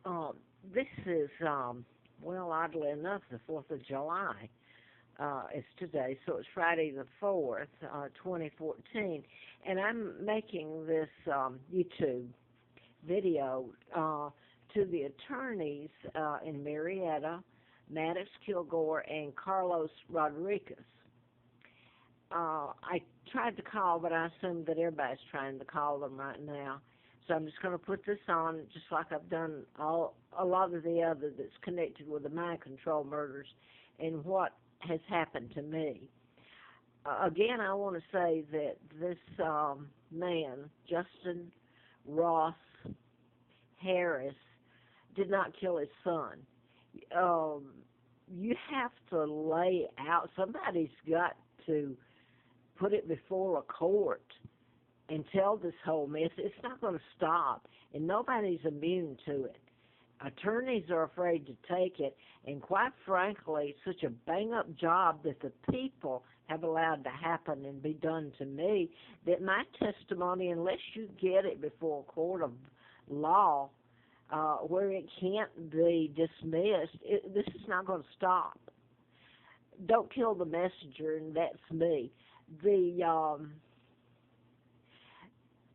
Um, this is, well, oddly enough, the 4th of July. It's today, so it's Friday the 4th, 2014. And I'm making this YouTube video to the attorneys in Marietta, Maddox Kilgore, and Carlos Rodriguez. I tried to call, but I assume that everybody's trying to call them right now. So I'm just going to put this on, just like I've done a lot of the other that's connected with the mind control murders and what has happened to me. Again, I want to say that this man, Justin Ross Harris, did not kill his son. Um, you have to lay out, somebody's got to put it before a court and tell this whole mess. It's not going to stop, and nobody's immune to it. Attorneys are afraid to take it, and quite frankly, it's such a bang-up job that the people have allowed to happen and be done to me that my testimony, unless you get it before a court of law where it can't be dismissed, this is not going to stop. Don't kill the messenger, and that's me. The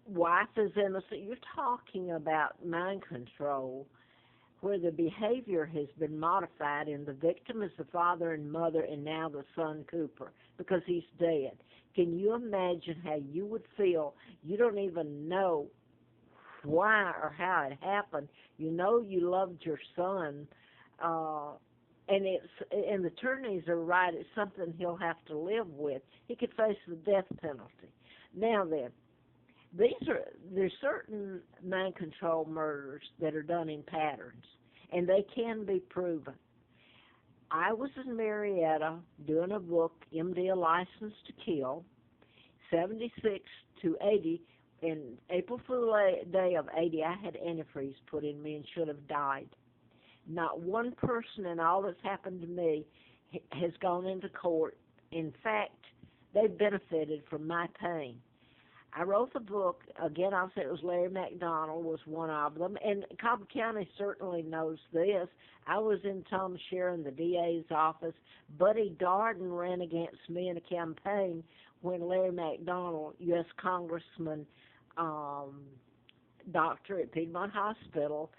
wife is innocent. You're talking about mind control where the behavior has been modified and the victim is the father and mother and now the son Cooper because he's dead. Can you imagine how you would feel? You don't even know why or how it happened. You know you loved your son, and the attorneys are right. It's something he'll have to live with. He could face the death penalty. Now then, there's certain mind control murders that are done in patterns, and they can be proven. I was in Marietta doing a book, MD A License to Kill, 76 to 80. In April Fool Day of 80, I had antifreeze put in me and should have died. Not one person in all that's happened to me has gone into court. In fact, they've benefited from my pain. I wrote the book. Again, I'll say it was Larry McDonald was one of them, and Cobb County certainly knows this. I was in Tom Sharon, the DA's office. Buddy Darden ran against me in a campaign when Larry McDonald, U.S. Congressman, doctor at Piedmont Hospital,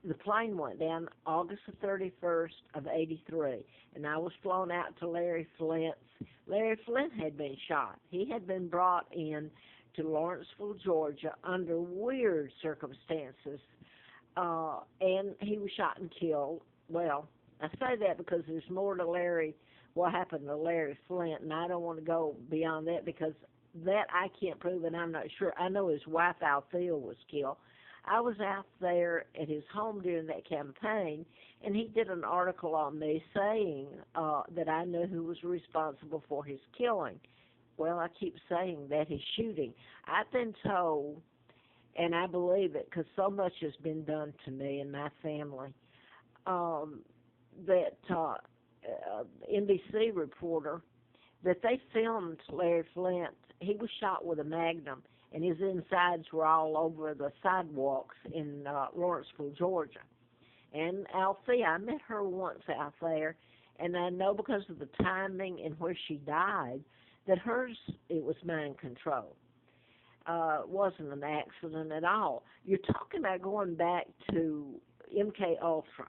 the plane went down August the 31st of 83, and I was flown out to Larry Flint's. Larry Flint had been shot. He had been brought in to Lawrenceville, Georgia, under weird circumstances, and he was shot and killed. Well, I say that because there's more to what happened to Larry Flint, and I don't want to go beyond that because that I can't prove, and I'm not sure. I know his wife, Althea, was killed. I was out there at his home during that campaign, and he did an article on me saying that I knew who was responsible for his killing. Well, I keep saying that his shooting. I've been told, and I believe it because so much has been done to me and my family, that NBC reporter, that they filmed Larry Flint. He was shot with a Magnum, and his insides were all over the sidewalks in Lawrenceville, Georgia. And Althea, I met her once out there, and I know because of the timing and where she died, that hers, it was mind control. It wasn't an accident at all. You're talking about going back to MK Ultra,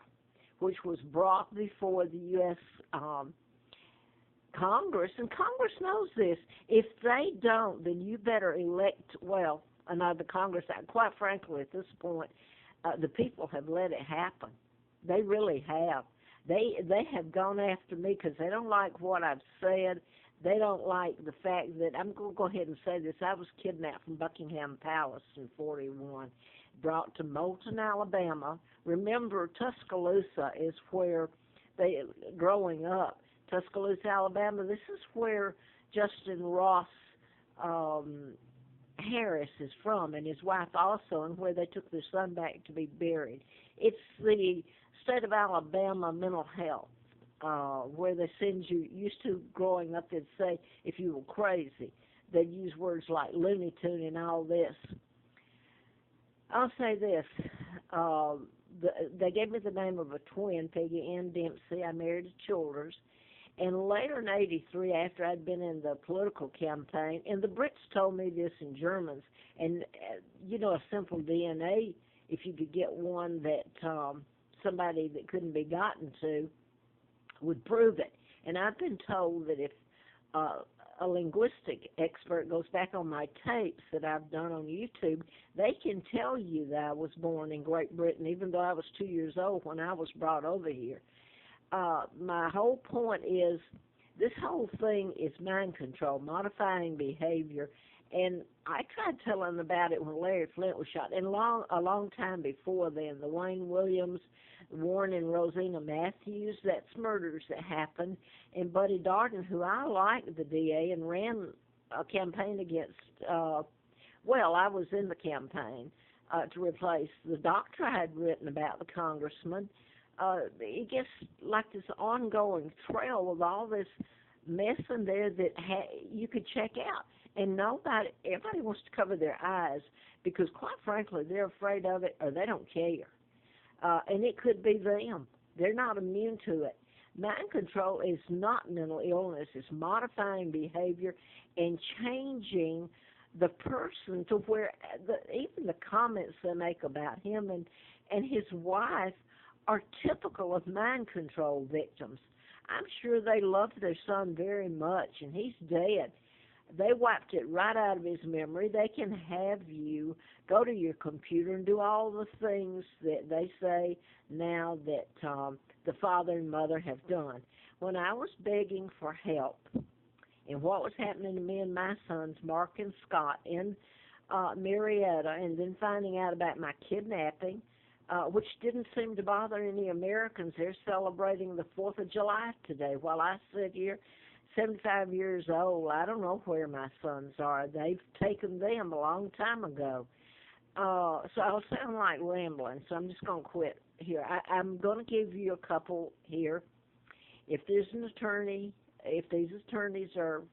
which was brought before the U.S. Congress, and Congress knows this. If they don't, then you better elect, another Congress. Quite frankly, at this point, the people have let it happen. They really have. They have gone after me because they don't like what I've said. They don't like the fact that, I'm going to go ahead and say this, I was kidnapped from Buckingham Palace in 41, brought to Moulton, Alabama. Remember, Tuscaloosa is where growing up, Tuscaloosa, Alabama, this is where Justin Ross Harris is from, and his wife also, and where they took their son back to be buried. It's the state of Alabama mental health. Where they send you, used to growing up, they'd say if you were crazy, they'd use words like Looney Tune and all this. I'll say this, they gave me the name of a twin, Peggy Ann Dempsey. I married a Childers. And later in '83, after I'd been in the political campaign, and the Brits told me this in Germans, and a simple DNA, if you could get one that somebody that couldn't be gotten to would prove it. And I've been told that if a linguistic expert goes back on my tapes that I've done on YouTube, they can tell you that I was born in Great Britain, even though I was 2 years old when I was brought over here. My whole point is this whole thing is mind control, modifying behavior, and I tried telling about it when Larry Flint was shot, and a long time before then, the Wayne Williams, Warren and Rosina Matthews, that's murders that happened, and Buddy Darden, who I liked the DA and ran a campaign against, I was in the campaign to replace the doctor I had written about the congressman. It gets like this ongoing trail with all this mess in there that you could check out. And everybody wants to cover their eyes because, quite frankly, they're afraid of it or they don't care. And it could be them. They're not immune to it. Mind control is not mental illness. It's modifying behavior and changing the person to where even the comments they make about him and his wife are typical of mind control victims. I'm sure they loved their son very much, and he's dead. They wiped it right out of his memory. They can have you go to your computer and do all the things that they say now that the father and mother have done. When I was begging for help and what was happening to me and my sons, Mark and Scott, in Marietta, and then finding out about my kidnapping, which didn't seem to bother any Americans. They're celebrating the 4th of July today while I sit here, 75 years old. I don't know where my sons are. They've taken them a long time ago. So I'll sound like rambling, so I'm just going to quit here. I'm going to give you a couple here. If there's an attorney, if these attorneys are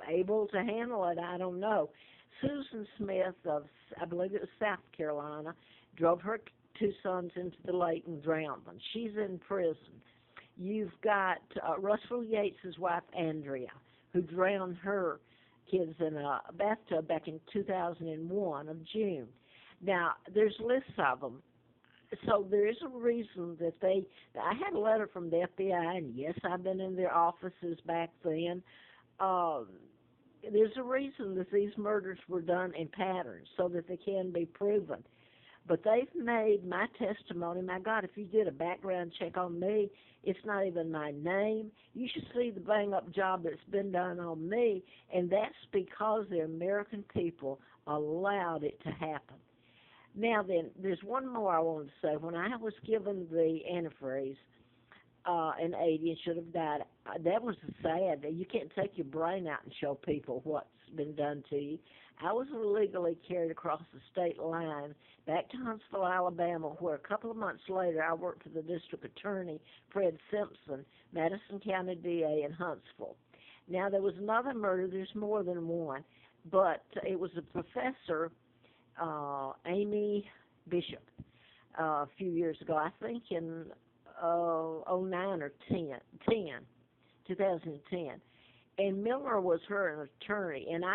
able to handle it, I don't know. Susan Smith of, I believe it was South Carolina, drove her 2 sons into the lake and drowned them. She's in prison. You've got Russell Yates' wife, Andrea, who drowned her kids in a bathtub back in 2001 of June. Now, there's lists of them. So there is a reason that I had a letter from the FBI, and yes, I've been in their offices back then. There's a reason that these murders were done in patterns so that they can be proven. But they've made my testimony, my God, if you did a background check on me, it's not even my name. You should see the bang-up job that's been done on me, and that's because the American people allowed it to happen. Now then, there's one more I wanted to say. When I was given the antifreeze in '80 and should have died, that was sad. You can't take your brain out and show people what's been done to you. I was illegally carried across the state line back to Huntsville, Alabama, where a couple of months later I worked for the district attorney, Fred Simpson, Madison County DA in Huntsville. Now, there was another murder. There's more than one, but it was a professor, Amy Bishop, a few years ago, I think in 09 or 2010. And Miller was her attorney, and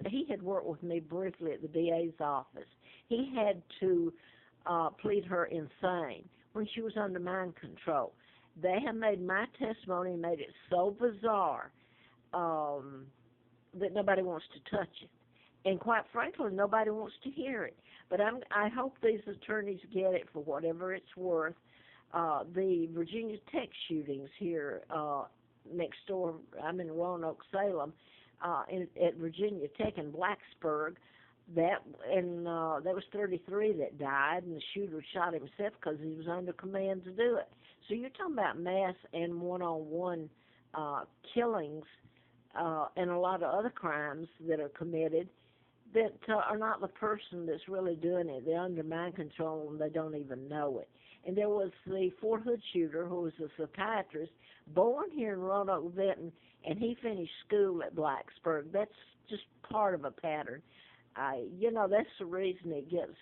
he had worked with me briefly at the DA's office. He had to plead her insane when she was under mind control. They have made my testimony, made it so bizarre that nobody wants to touch it. And quite frankly, nobody wants to hear it. But I hope these attorneys get it for whatever it's worth. The Virginia Tech shootings here next door, I'm in Roanoke, Salem, at Virginia Tech in Blacksburg. There was 33 that died, and the shooter shot himself because he was under command to do it. So you're talking about mass and one-on-one killings and a lot of other crimes that are committed that are not the person that's really doing it. They're under mind control and they don't even know it. And there was the Fort Hood shooter who was a psychiatrist born here in Roanoke, Benton, and he finished school at Blacksburg. That's just part of a pattern. That's the reason it gets